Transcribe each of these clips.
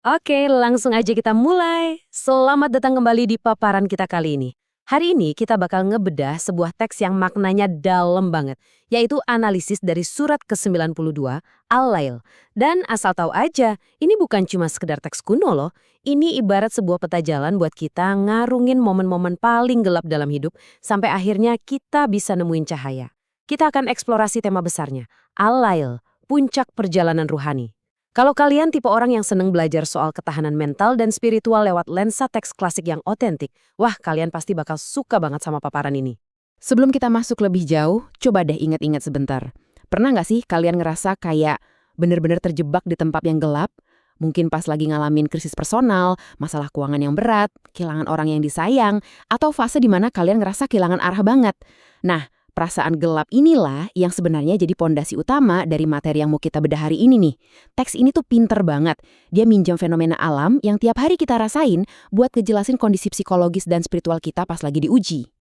Oke, langsung aja kita mulai. Selamat datang kembali di paparan kita kali ini. Hari ini kita bakal ngebedah sebuah teks yang maknanya dalam banget, yaitu analisis dari surat ke-92, Al-Lail. Dan asal tahu aja, ini bukan cuma sekedar teks kuno loh. Ini ibarat sebuah peta jalan buat kita ngarungin momen-momen paling gelap dalam hidup, sampai akhirnya kita bisa nemuin cahaya. Kita akan eksplorasi tema besarnya, Al-Lail, puncak perjalanan ruhani. Kalau kalian tipe orang yang seneng belajar soal ketahanan mental dan spiritual lewat lensa teks klasik yang otentik, wah kalian pasti bakal suka banget sama paparan ini. Sebelum kita masuk lebih jauh, coba deh ingat-ingat sebentar. Pernah nggak sih kalian ngerasa kayak bener-bener terjebak di tempat yang gelap? Mungkin pas lagi ngalamin krisis personal, masalah keuangan yang berat, kehilangan orang yang disayang, atau fase di mana kalian ngerasa kehilangan arah banget. Nah, perasaan gelap inilah yang sebenarnya jadi pondasi utama dari materi yang mau kita bedah hari ini nih. Teks ini tuh pinter banget. Dia minjem fenomena alam yang tiap hari kita rasain buat ngejelasin kondisi psikologis dan spiritual kita pas lagi diuji.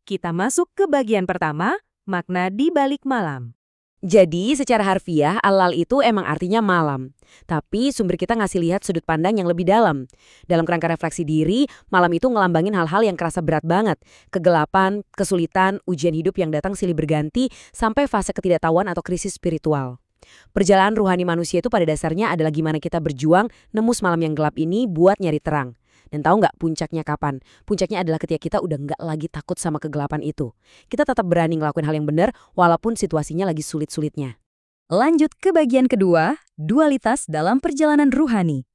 Kita masuk ke bagian pertama, makna di balik malam. Jadi secara harfiah, Al-Lail itu emang artinya malam. Tapi sumber kita ngasih lihat sudut pandang yang lebih dalam. Dalam kerangka refleksi diri, malam itu ngelambangin hal-hal yang kerasa berat banget. Kegelapan, kesulitan, ujian hidup yang datang silih berganti, sampai fase ketidaktahuan atau krisis spiritual. Perjalanan ruhani manusia itu pada dasarnya adalah gimana kita berjuang nembus malam yang gelap ini buat nyari terang. Dan tahu nggak puncaknya kapan? Puncaknya adalah ketika kita udah nggak lagi takut sama kegelapan itu. Kita tetap berani ngelakuin hal yang benar walaupun situasinya lagi sulit-sulitnya. Lanjut ke bagian kedua, dualitas dalam perjalanan ruhani.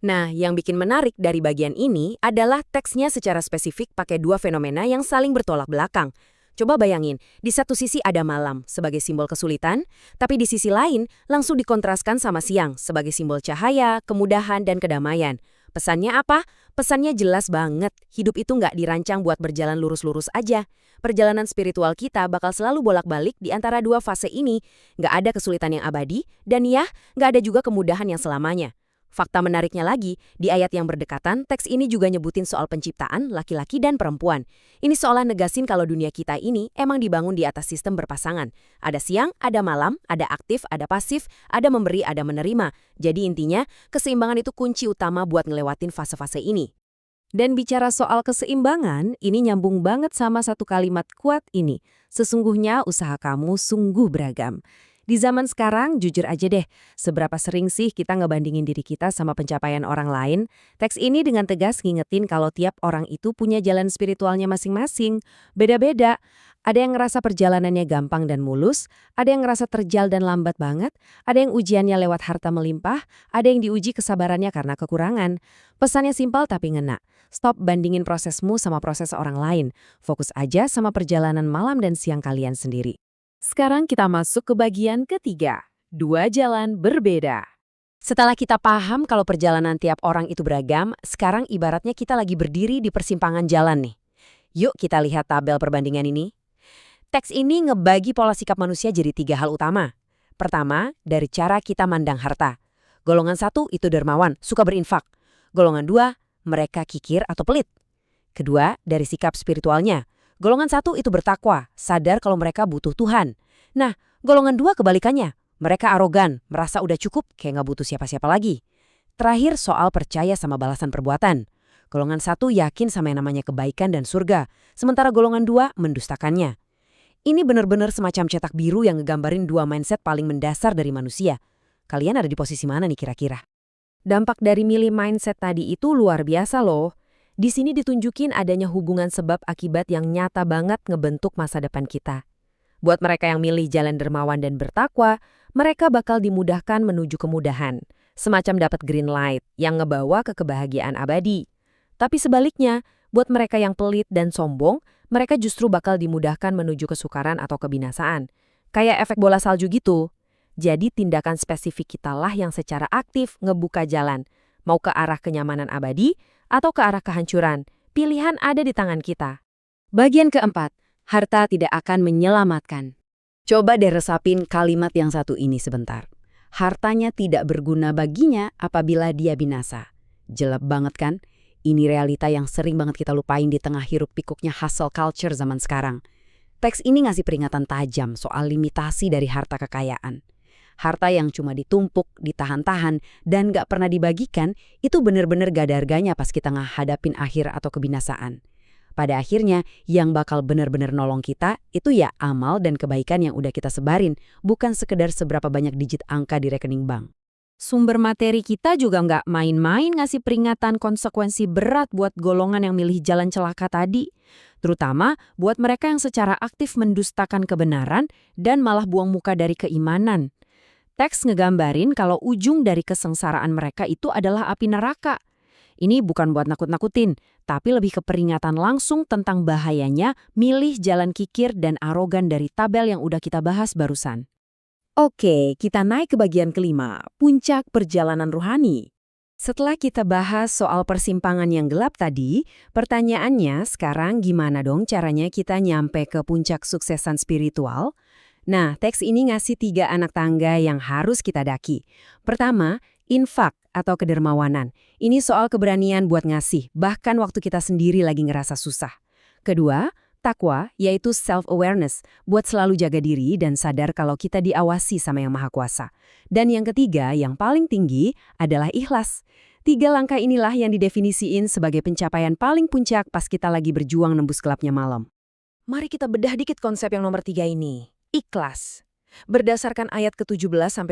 Nah, yang bikin menarik dari bagian ini adalah teksnya secara spesifik pakai dua fenomena yang saling bertolak belakang. Coba bayangin, di satu sisi ada malam sebagai simbol kesulitan, tapi di sisi lain langsung dikontraskan sama siang sebagai simbol cahaya, kemudahan, dan kedamaian. Pesannya apa? Pesannya jelas banget, hidup itu nggak dirancang buat berjalan lurus-lurus aja. Perjalanan spiritual kita bakal selalu bolak-balik di antara dua fase ini. Nggak ada kesulitan yang abadi, dan ya, nggak ada juga kemudahan yang selamanya. Fakta menariknya lagi, di ayat yang berdekatan, teks ini juga nyebutin soal penciptaan laki-laki dan perempuan. Ini seolah negasin kalau dunia kita ini emang dibangun di atas sistem berpasangan. Ada siang, ada malam, ada aktif, ada pasif, ada memberi, ada menerima. Jadi intinya, keseimbangan itu kunci utama buat ngelewatin fase-fase ini. Dan bicara soal keseimbangan, ini nyambung banget sama satu kalimat kuat ini. Sesungguhnya usaha kamu sungguh beragam. Di zaman sekarang, jujur aja deh, seberapa sering sih kita ngebandingin diri kita sama pencapaian orang lain? Teks ini dengan tegas ngingetin kalau tiap orang itu punya jalan spiritualnya masing-masing. Beda-beda. Ada yang ngerasa perjalanannya gampang dan mulus, ada yang ngerasa terjal dan lambat banget, ada yang ujiannya lewat harta melimpah, ada yang diuji kesabarannya karena kekurangan. Pesannya simpel tapi ngena. Stop bandingin prosesmu sama proses orang lain. Fokus aja sama perjalanan malam dan siang kalian sendiri. Sekarang kita masuk ke bagian ketiga, dua jalan berbeda. Setelah kita paham kalau perjalanan tiap orang itu beragam, sekarang ibaratnya kita lagi berdiri di persimpangan jalan nih. Yuk kita lihat tabel perbandingan ini. Teks ini ngebagi pola sikap manusia jadi tiga hal utama. Pertama, dari cara kita mandang harta. Golongan satu itu dermawan, suka berinfak. Golongan dua, mereka kikir atau pelit. Kedua, dari sikap spiritualnya. Golongan satu itu bertakwa, sadar kalau mereka butuh Tuhan. Nah, golongan dua kebalikannya. Mereka arogan, merasa udah cukup, kayak nggak butuh siapa-siapa lagi. Terakhir soal percaya sama balasan perbuatan. Golongan satu yakin sama yang namanya kebaikan dan surga, sementara golongan dua mendustakannya. Ini benar-benar semacam cetak biru yang ngegambarin dua mindset paling mendasar dari manusia. Kalian ada di posisi mana nih kira-kira? Dampak dari milih mindset tadi itu luar biasa loh. Di sini ditunjukin adanya hubungan sebab akibat yang nyata banget ngebentuk masa depan kita. Buat mereka yang milih jalan dermawan dan bertakwa, mereka bakal dimudahkan menuju kemudahan. Semacam dapat green light yang ngebawa ke kebahagiaan abadi. Tapi sebaliknya, buat mereka yang pelit dan sombong, mereka justru bakal dimudahkan menuju kesukaran atau kebinasaan. Kayak efek bola salju gitu. Jadi tindakan spesifik kitalah yang secara aktif ngebuka jalan. Mau ke arah kenyamanan abadi, atau ke arah kehancuran, pilihan ada di tangan kita. Bagian keempat, harta tidak akan menyelamatkan. Coba deh resapin kalimat yang satu ini sebentar. Hartanya tidak berguna baginya apabila dia binasa. Jelek banget kan? Ini realita yang sering banget kita lupain di tengah hiruk pikuknya hustle culture zaman sekarang. Teks ini ngasih peringatan tajam soal limitasi dari harta kekayaan. Harta yang cuma ditumpuk, ditahan-tahan, dan gak pernah dibagikan, itu bener-bener gak ada harganya pas kita ngadapin akhir atau kebinasaan. Pada akhirnya, yang bakal bener-bener nolong kita, itu ya amal dan kebaikan yang udah kita sebarin, bukan sekedar seberapa banyak digit angka di rekening bank. Sumber materi kita juga nggak main-main ngasih peringatan konsekuensi berat buat golongan yang milih jalan celaka tadi. Terutama buat mereka yang secara aktif mendustakan kebenaran dan malah buang muka dari keimanan. Teks ngegambarin kalau ujung dari kesengsaraan mereka itu adalah api neraka. Ini bukan buat nakut-nakutin, tapi lebih ke peringatan langsung tentang bahayanya milih jalan kikir dan arogan dari tabel yang udah kita bahas barusan. Oke, kita naik ke bagian kelima, puncak perjalanan rohani. Setelah kita bahas soal persimpangan yang gelap tadi, pertanyaannya sekarang gimana dong caranya kita nyampe ke puncak suksesan spiritual? Nah, teks ini ngasih 3 anak tangga yang harus kita daki. Pertama, infak atau kedermawanan. Ini soal keberanian buat ngasih, bahkan waktu kita sendiri lagi ngerasa susah. Kedua, takwa, yaitu self-awareness, buat selalu jaga diri dan sadar kalau kita diawasi sama Yang Maha Kuasa. Dan yang ketiga, yang paling tinggi, adalah ikhlas. 3 langkah inilah yang didefinisiin sebagai pencapaian paling puncak pas kita lagi berjuang nembus gelapnya malam. Mari kita bedah dikit konsep yang nomor 3 ini. Ikhlas. Berdasarkan ayat ke-17-21,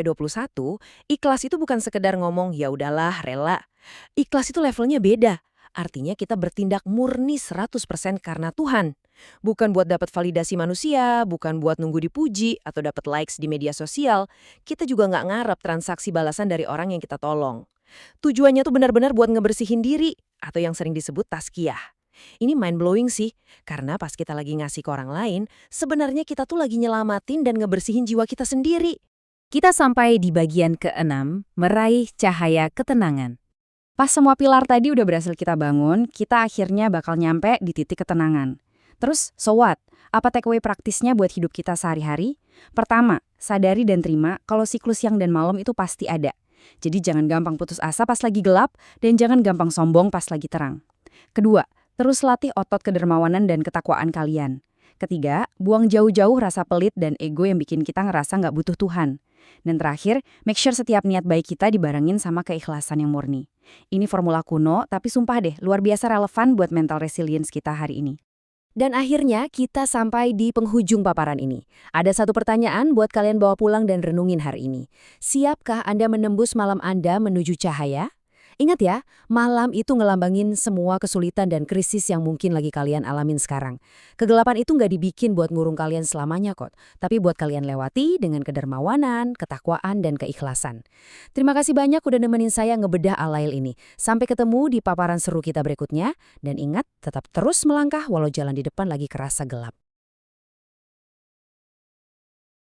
ikhlas itu bukan sekedar ngomong, ya udahlah, rela. Ikhlas itu levelnya beda. Artinya kita bertindak murni 100% karena Tuhan. Bukan buat dapat validasi manusia, bukan buat nunggu dipuji atau dapat likes di media sosial. Kita juga nggak ngarep transaksi balasan dari orang yang kita tolong. Tujuannya tuh benar-benar buat ngebersihin diri atau yang sering disebut tazkiyah. Ini mind-blowing sih, karena pas kita lagi ngasih ke orang lain, sebenarnya kita tuh lagi nyelamatin dan ngebersihin jiwa kita sendiri. Kita sampai di bagian ke-6, meraih cahaya ketenangan. Pas semua pilar tadi udah berhasil kita bangun, kita akhirnya bakal nyampe di titik ketenangan. Terus, so what? Apa takeaway praktisnya buat hidup kita sehari-hari? Pertama, sadari dan terima kalau siklus siang dan malam itu pasti ada. Jadi jangan gampang putus asa pas lagi gelap, dan jangan gampang sombong pas lagi terang. Kedua, terus latih otot kedermawanan dan ketakwaan kalian. Ketiga, buang jauh-jauh rasa pelit dan ego yang bikin kita ngerasa nggak butuh Tuhan. Dan terakhir, make sure setiap niat baik kita dibarengin sama keikhlasan yang murni. Ini formula kuno, tapi sumpah deh, luar biasa relevan buat mental resilience kita hari ini. Dan akhirnya kita sampai di penghujung paparan ini. Ada satu pertanyaan buat kalian bawa pulang dan renungin hari ini. Siapkah Anda menembus malam Anda menuju cahaya? Ingat ya, malam itu ngelambangin semua kesulitan dan krisis yang mungkin lagi kalian alamin sekarang. Kegelapan itu nggak dibikin buat ngurung kalian selamanya kok, tapi buat kalian lewati dengan kedermawanan, ketakwaan, dan keikhlasan. Terima kasih banyak udah nemenin saya ngebedah Al-Lail ini. Sampai ketemu di paparan seru kita berikutnya, dan ingat, tetap terus melangkah walau jalan di depan lagi kerasa gelap.